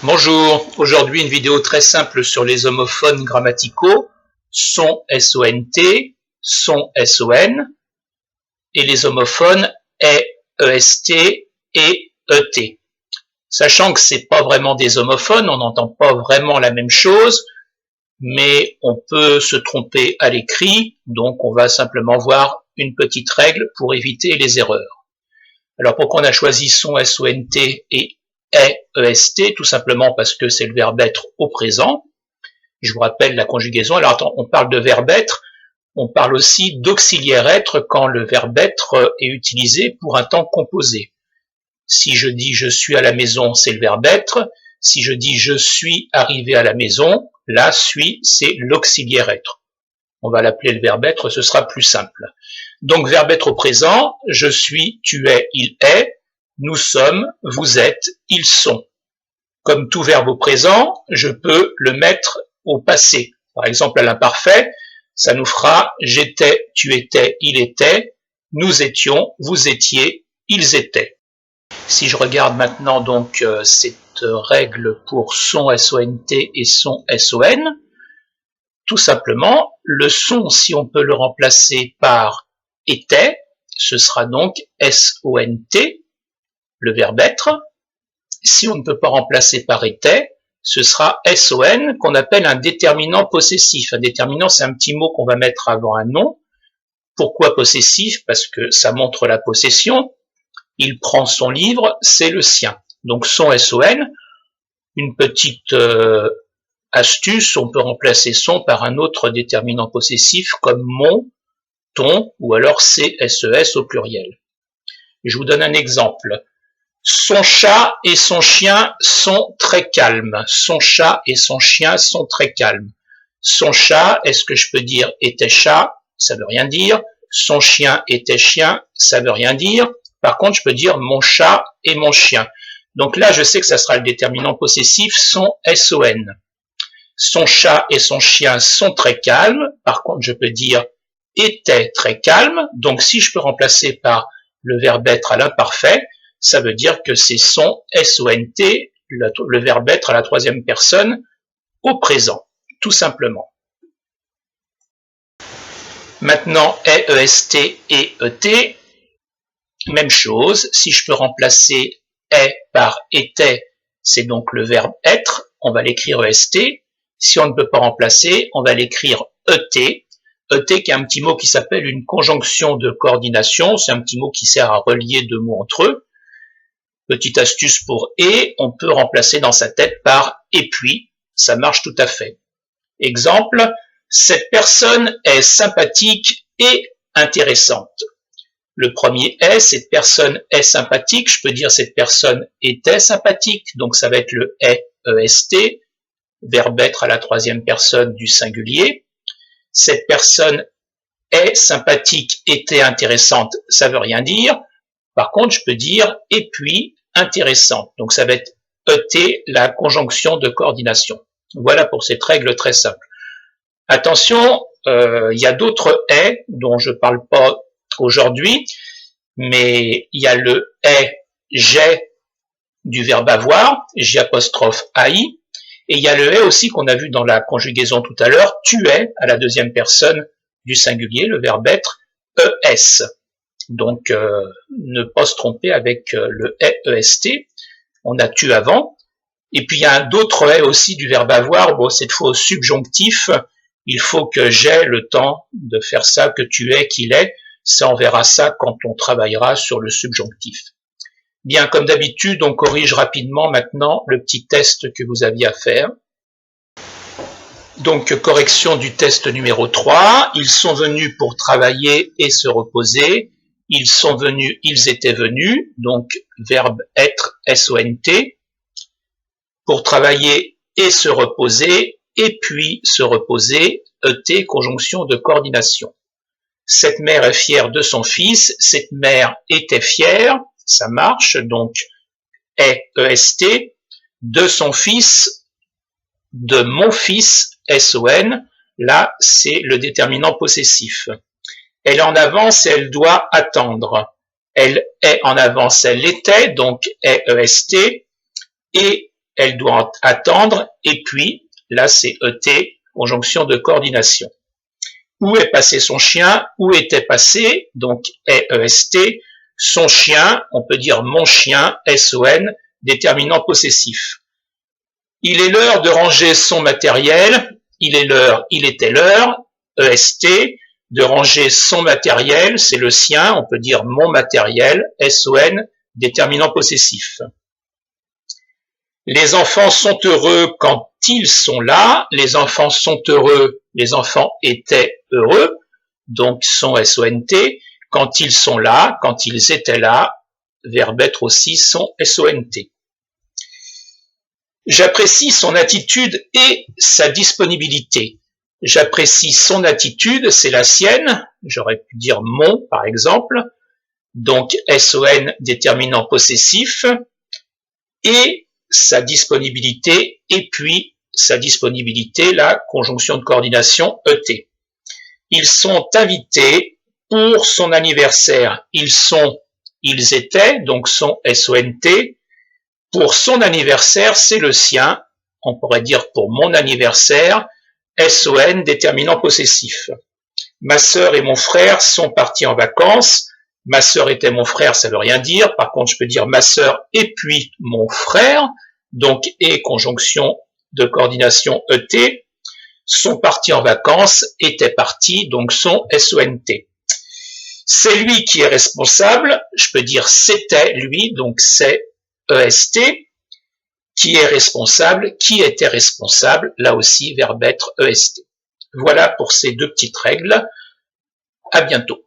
Bonjour, aujourd'hui une vidéo très simple sur les homophones grammaticaux, son S-O-N-T, son S-O-N, et les homophones E-E-S-T et E-T. Sachant que c'est pas vraiment des homophones, on n'entend pas vraiment la même chose, mais on peut se tromper à l'écrit, donc on va simplement voir une petite règle pour éviter les erreurs. Alors pourquoi on a choisi son S-O-N-T et E-E-S-T? Tout simplement parce que c'est le verbe être au présent. Je vous rappelle la conjugaison. Alors attends, on parle de verbe être, on parle aussi d'auxiliaire être quand le verbe être est utilisé pour un temps composé. Si je dis je suis à la maison, c'est le verbe être. Si je dis je suis arrivé à la maison, là, suis, c'est l'auxiliaire être. On va l'appeler le verbe être, ce sera plus simple. Donc, verbe être au présent, je suis, tu es, il est, nous sommes, vous êtes, ils sont. Comme tout verbe au présent, je peux le mettre au passé. Par exemple, à l'imparfait, ça nous fera j'étais, tu étais, il était, nous étions, vous étiez, ils étaient. Si je regarde maintenant donc cette règle pour son S-O-N-T et son S-O-N, tout simplement, le son, si on peut le remplacer par était, ce sera donc S-O-N-T, le verbe être. Si on ne peut pas remplacer par était, ce sera S-O-N, qu'on appelle un déterminant possessif. Un déterminant, c'est un petit mot qu'on va mettre avant un nom. Pourquoi possessif? Parce que ça montre la possession. Il prend son livre, c'est le sien. Donc son S-O-N, une petite astuce, on peut remplacer son par un autre déterminant possessif comme mon, ton, ou alors CSES au pluriel. Je vous donne un exemple. Son chat et son chien sont très calmes. Son chat et son chien sont très calmes. Son chat, est-ce que je peux dire était chat? Ça veut rien dire. Son chien était chien, ça veut rien dire. Par contre, je peux dire mon chat et mon chien. Donc là, je sais que ça sera le déterminant possessif, son SON. Son chat et son chien sont très calmes. Par contre, je peux dire était très calme. Donc, si je peux remplacer par le verbe être à l'imparfait, ça veut dire que c'est son S-O-N-T, le verbe être à la troisième personne, au présent, tout simplement. Maintenant, E-E-S-T et E-T, même chose. Si je peux remplacer est par était, c'est donc le verbe être. On va l'écrire E-S-T. Si on ne peut pas remplacer, on va l'écrire ET. ET qui est un petit mot qui s'appelle une conjonction de coordination. C'est un petit mot qui sert à relier deux mots entre eux. Petite astuce pour et, on peut remplacer dans sa tête par et puis. Ça marche tout à fait. Exemple, cette personne est sympathique et intéressante. Le premier est, cette personne est sympathique. Je peux dire cette personne était sympathique. Donc ça va être le est, verbe être à la troisième personne du singulier. Cette personne est sympathique, était intéressante. Ça veut rien dire. Par contre, je peux dire et puis intéressante. Donc ça va être ET, la conjonction de coordination. Voilà pour cette règle très simple. Attention, il y a d'autres est dont je ne parle pas aujourd'hui, mais il y a le est, j'ai du verbe avoir, J apostrophe AI, et il y a le est aussi qu'on a vu dans la conjugaison tout à l'heure, tu es à la deuxième personne du singulier, le verbe être, ES. Donc, ne pas se tromper avec le EST, on a tu avant. Et puis, il y a d'autres est aussi du verbe avoir, bon, cette fois au subjonctif, il faut que j'ai le temps de faire ça, que tu es, qu'il est. Ça, on verra ça quand on travaillera sur le subjonctif. Bien, comme d'habitude, on corrige rapidement maintenant le petit test que vous aviez à faire. Donc, correction du test numéro 3. Ils sont venus pour travailler et se reposer. Ils sont venus, ils étaient venus. Donc, verbe être, S-O-N-T. Pour travailler et se reposer. Et puis se reposer, ET, conjonction de coordination. Cette mère est fière de son fils, cette mère était fière, ça marche, donc est EST, de son fils, de mon fils, SON, là c'est le déterminant possessif. Elle est en avance et elle doit attendre. Elle est en avance, elle était, donc est EST, et elle doit attendre, et puis, là c'est ET, conjonction de coordination. Où est passé son chien? Où était passé? Donc EST, son chien, on peut dire mon chien, SON, déterminant possessif. Il est l'heure de ranger son matériel, il est l'heure, il était l'heure, EST, de ranger son matériel, c'est le sien, on peut dire mon matériel, SON, déterminant possessif. Les enfants sont heureux quand ils sont là, les enfants sont heureux, les enfants étaient heureux, donc sont SONT, quand ils sont là, quand ils étaient là, verbe être aussi sont SONT. J'apprécie son attitude et sa disponibilité. J'apprécie son attitude, c'est la sienne, j'aurais pu dire mon par exemple, donc SON déterminant possessif, et sa disponibilité, et puis sa disponibilité, la conjonction de coordination ET. Ils sont invités pour son anniversaire. Ils étaient, donc sont SONT. Pour son anniversaire, c'est le sien. On pourrait dire pour mon anniversaire, SON déterminant possessif. Ma sœur et mon frère sont partis en vacances. Ma sœur était mon frère, ça veut rien dire. Par contre, je peux dire ma sœur et puis mon frère. Donc, et conjonction de coordination ET. Sont partis en vacances, étaient partis, donc sont SONT. C'est lui qui est responsable. Je peux dire c'était lui, donc c'est EST. Qui est responsable, qui était responsable, là aussi verbe être EST. Voilà pour ces deux petites règles. À bientôt.